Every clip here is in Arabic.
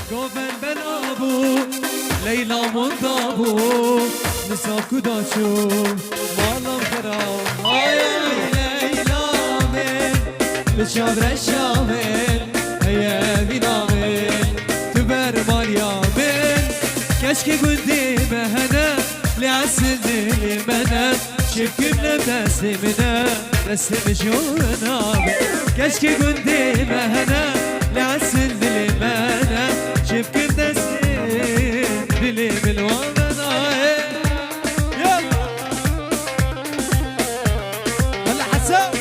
گوفن بلابو لیلا منتابو نساکو داشو مالم خرام آی لیلا من بشاب رشامن هیا بینامن تو برمالیا من کشک گندی مهنه لعسل دلی منه شکم نبدستی منه دستی مجونه کشک گندی مهنه لعسل دلی منه شکم دستی دلی ملوانه هلا حسام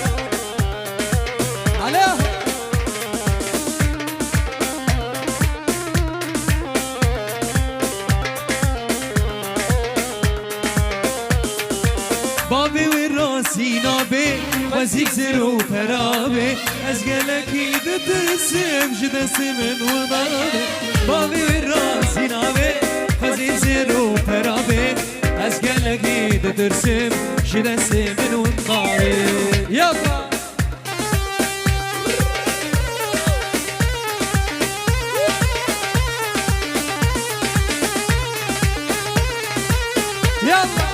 عليه بابي والراسي نابي وزيك زرو فرابي أزقلكي دترسم جدسي من وضربي بابي والراسي نابي وزيك زرو فرابي أزقلكي دترسم جدسي من وضربي يلا يلا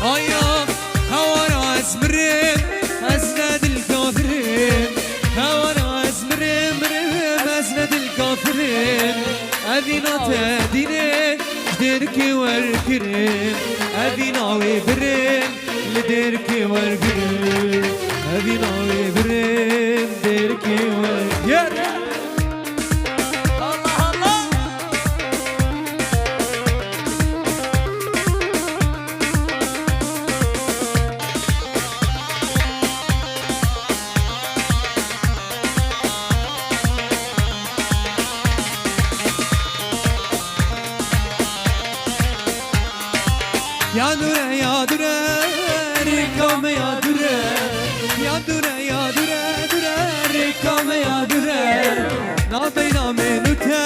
آیا هوا از مرم از ند الكافرين هوا از مرم از ند الكافرين أذينا تدينين جديركي وركرين أذينا وبرين لديركي وركرين أذينا وبرين ديركي وركرين يا دره يا دره ركام يا دره يا دره يا دره دره ركام يا دره نابينا منوته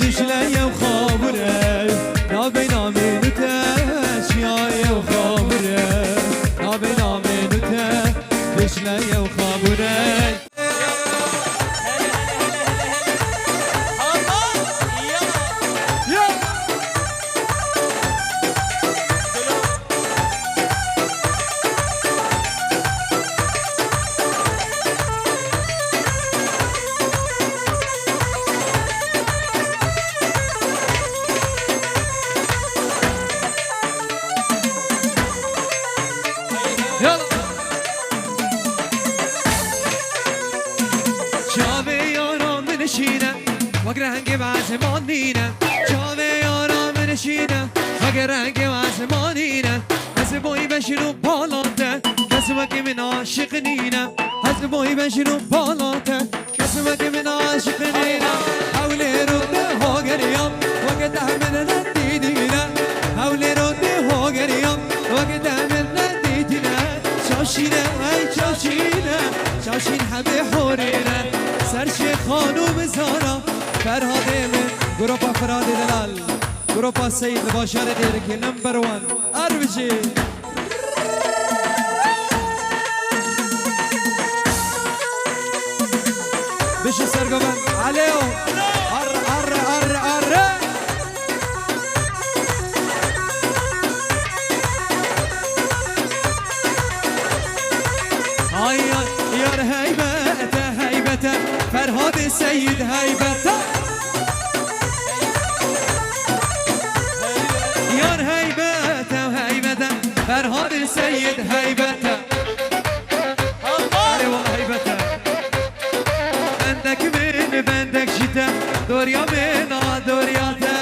جشلية وخابره نابينا منوته شياية وخابره نابينا منوته جشلية وخابره وقت رنگ آسمانینه شام یارم نشینه وقت رنگ آسمانینه حس بایی بشینو بالاته کسی وقتی من عاشق نینه حس بایی بشینو بالاته کسی وقتی من عاشق نینه حولی رده ها گریم وقت همین ندیدینه حولی رده ها گریم وقت همین ندیدینه شاشینه ای شاشینه شاشین حبه حورینه سرش خانوم زارا فرهاد من گروپا فراد دلال گروپا سید باشار دیرکی نمبر 1 اربجی بشو سرگوبن علیو ار ار ار ار آی یار هیبته هیبته فرهاد سید هیبته یار هیبته هیبته فرهاد سید هیبته آره والله هیبته بندک من بندک جیته دوریا من دوریاته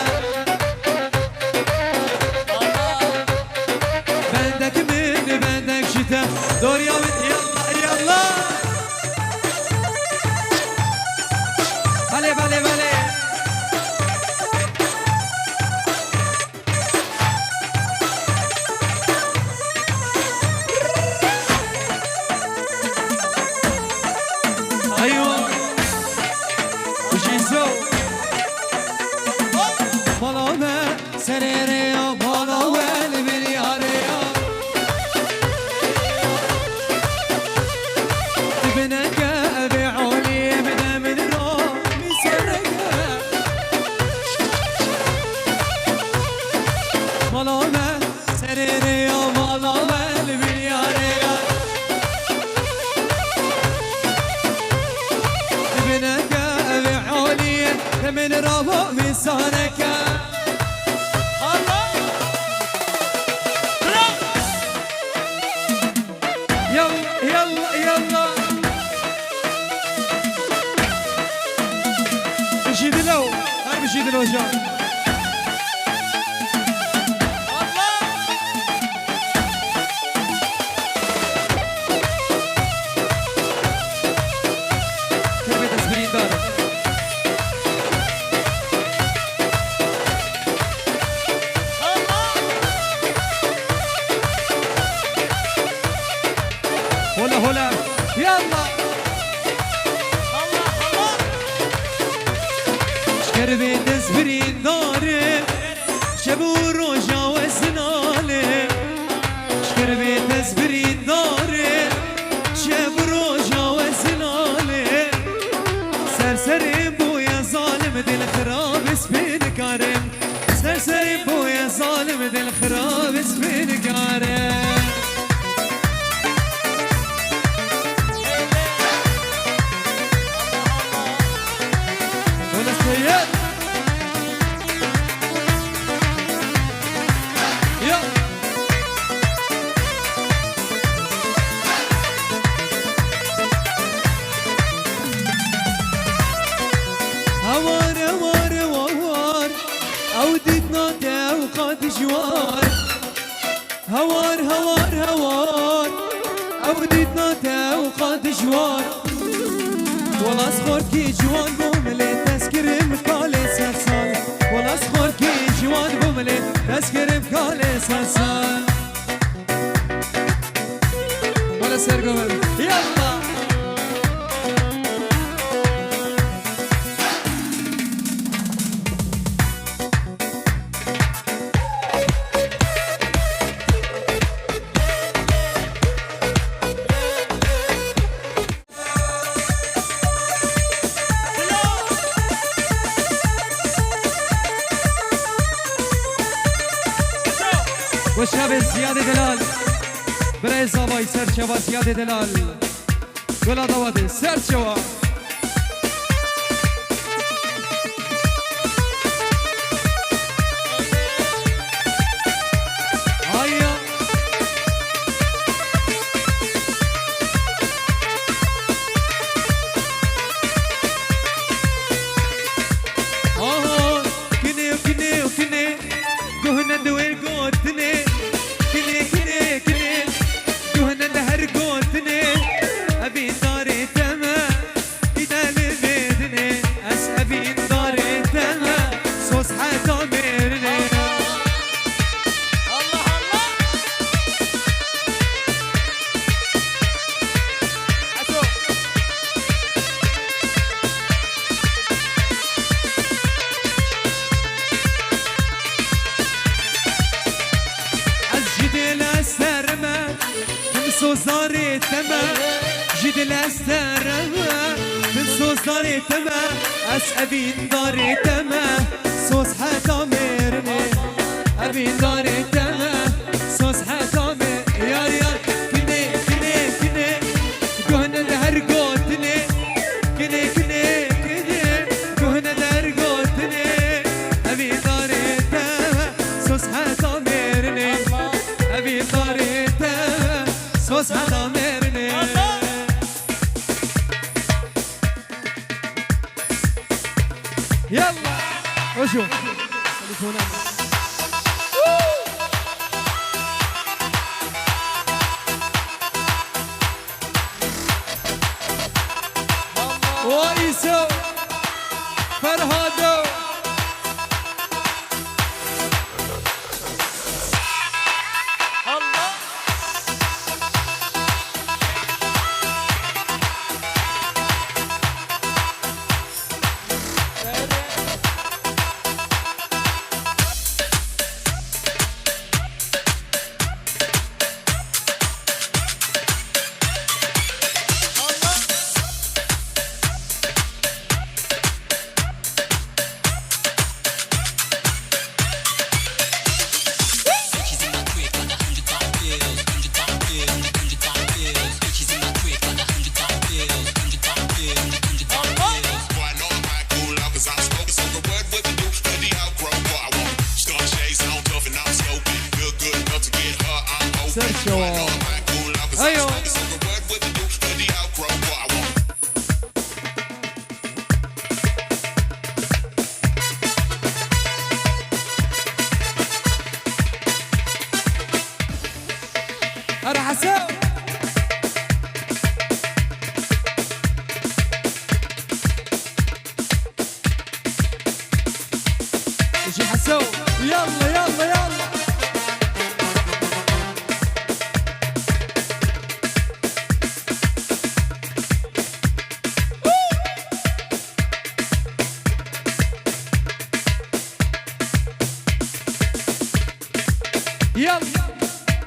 بندک من بندک جیته دوریا من یلا یلا بله بله بله هلا يلا شكربي تزبرين داري شبو روجا وزنالي شكربي تزبرين داري شبو روجا وزنالي سرسري بويا ظالم دل خراب سبين كارم سرسري بويا ظالم دل خراب سبين كارم ولا سيد يا هوار هوار هوار عودتنا توقات جوار هوار هوار هوار عودتنا توقات جوار والله صخور كي جوان بوملي تذكر مكالي سرسال والله صخور كي جوان بوملي تذكر مكالي سرسال ولا سرقوا يلا والشاب زياد دلال برای زابای سرچوا زیاد دلال گلا دواده سرچوا آیا آها کنه کنه کنه گهنه دویر گوتنه کنه کنه کنه گهنه دهر گوتنه ابین داره تمه ایدال بدنه اس ابین داره تمه سوز حتا مرنه الله الله حسو سوزاري تما جد الاسترما من سوزاري تما اس ابين داري تما سوز حتا مرني ابين داري تما سوز حتا مرني يا ريال كني كني كني كهنا دهر قوتني كني كني كني كهنا دهر قوتني ابين داري تما سوز حتا مرني ابين داري تما سوز حتا مرني يلا وشو وإيسو فرهادو ايوه انا حسام ايش حسام يلا يلا يلا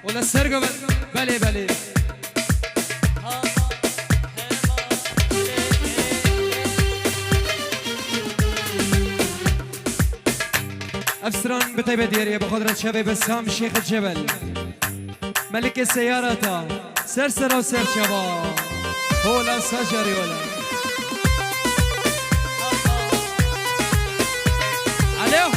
ولا السرقة بلي بلي أفسران بطيبة ديرية بقدرة شباب بسام شيخ الجبل ملك السيارة سرسرة وسر شباب هو لا سجري ولا عليهم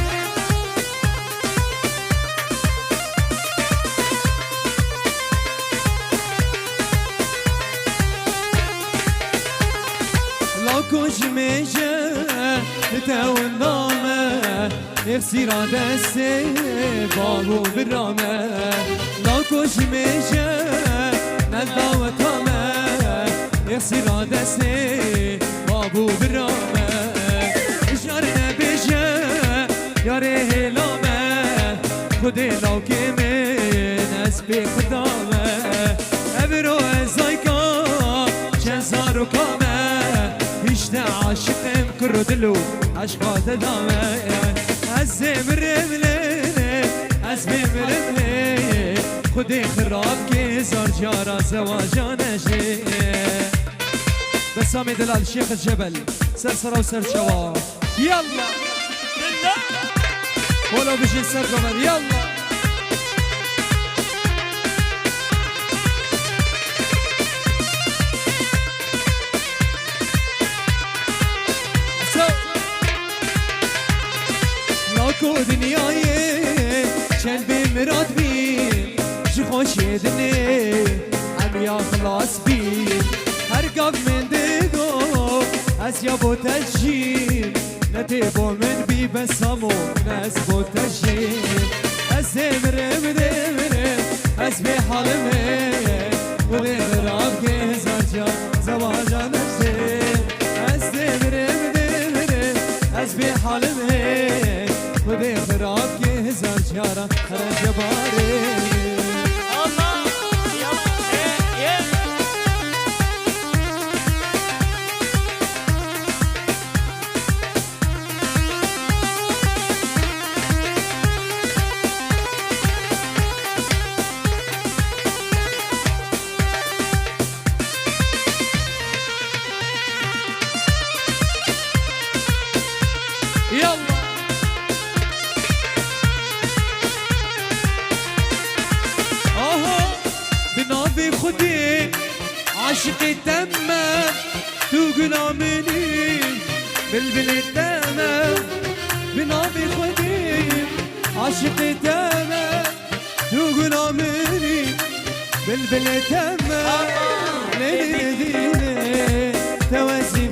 لو كوش ميجا تتاو النامة نفسي رادسي بابو بالرامة لو كوش ميجا نداو تامة نفسي رادسي بابو بالرامة جارنا بيجا ياري هلامة خدي لو كمين اسبي خدامة ابرو ازايكا جزارو كامة هشتا عاشقم كرو دلو عشقات دامة ازي مرملي ازمي مرملي خدي خراب كي زار جارا زواجانا جي بسامي دلال شيخ الجبل سرسرة وسر شوار يلا ولو بيجي سر قمر يلا لاكو دنياي قلبي مراد بين شي خوش يدني عم يا خلاص بين هرقب من ديدو اسيا بو تجين نتيبو من بي بسامو ناس بو تجين اسمر بدمر اسبي حالمي وغير رابكي زرجا زواجا نفسي اسمر بدمر اسبي حالمي وغير رابكي زرجا رجباري عاشقي تمام تقول عملي بلبل تمام بنابي خديم عاشقي تمام تقول عملي بلبل تمام ليلي ديني توازي